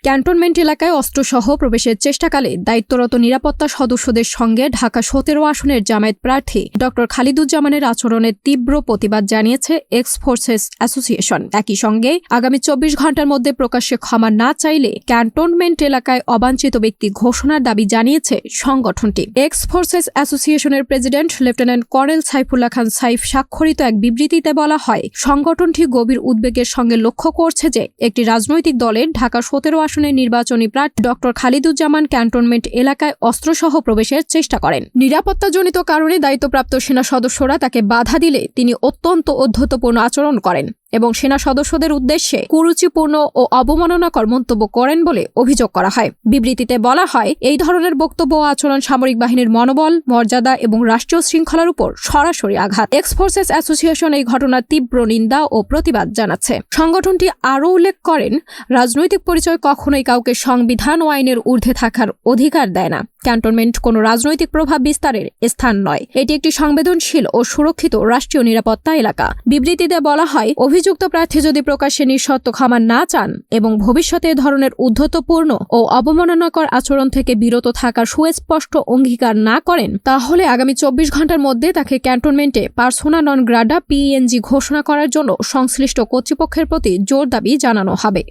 Cantonment এলাকায় অস্ত্রসহ প্রবেশের চেষ্টাকালে দায়িত্বরত নিরাপত্তা সদস্যদের সঙ্গে ঢাকা ১৭ আসনের জামায়াত প্রার্থী ড খালিদুজ্জামানের আচরণের তীব্র প্রতিবাদ জানিয়েছে এক্স ফোর্সেস অ্যাসোসিয়েশন। একই সঙ্গে আগামী ২৪ ঘণ্টার মধ্যে প্রকাশ্যে ক্ষমা না চাইলে ক্যান্টনমেন্ট এলাকায় অবাঞ্ছিত ব্যক্তি ঘোষণার দাবি জানিয়েছে সংগঠনটি। এক্স ফোর্সেস অ্যাসোসিয়েশনের প্রেসিডেন্ট লেফটেন্যান্ট কর্নেল সাইফুল্লাহ খান সাইফ স্বাক্ষরিত এক বিবৃতিতে বলা হয়, সংগঠনটি গভীর উদ্বেগের সঙ্গে লক্ষ্য করছে যে একটি রাজনৈতিক দলের ঢাকা ১৭ আসনের নির্বাচনী প্রার্থী ড খালিদুজ্জামান ক্যান্টনমেন্ট এলাকায় অস্ত্রসহ প্রবেশের চেষ্টা করেন। নিরাপত্তাজনিত কারণে দায়িত্বপ্রাপ্ত সেনা সদস্যরা তাকে বাধা দিলে তিনি অত্যন্ত অধ্যত্বপূর্ণ আচরণ করেন এবং সেনা সদস্যদের উদ্দেশ্যে কুরুচিপূর্ণ ও অবমাননাকর মন্তব্য করেন বলে অভিযোগ করা হয়। বিবৃতিতে বলা হয়, এই ধরনের বক্তব্য ও আচরণ সামরিক বাহিনীর মনোবল, মর্যাদা এবং রাষ্ট্রীয় শৃঙ্খলার উপর সরাসরি আঘাত। এক্স ফোর্সেস অ্যাসোসিয়েশন এই ঘটনার তীব্র নিন্দা ও প্রতিবাদ জানাচ্ছে। সংগঠনটি আরও উল্লেখ করেন, রাজনৈতিক পরিচয় কখনোই কাউকে সংবিধান ও আইনের ঊর্ধ্বে থাকার অধিকার দেয় না। ক্যান্টনমেন্ট কোনো রাজনৈতিক প্রভাব বিস্তারের স্থান নয়, এটি একটি সংবেদনশীল ও সুরক্ষিত রাষ্ট্রীয় নিরাপত্তা এলাকা। বিবৃতিতে বলা হয়, অভিযুক্ত প্রার্থী যদি প্রকাশ্যে নিঃশর্ত ক্ষমা না চান এবং ভবিষ্যতে এ ধরনের উদ্ধতপূর্ণ ও অবমাননাকর আচরণ থেকে বিরত থাকার সুস্পষ্ট অঙ্গীকার না করেন, তাহলে আগামী ২৪ ঘণ্টার মধ্যে তাকে ক্যান্টনমেন্টে পার্সোনা নন গ্রাটা PNG ঘোষণা করার জন্য সংশ্লিষ্ট কর্তৃপক্ষের প্রতি জোর দাবি জানানো হবে।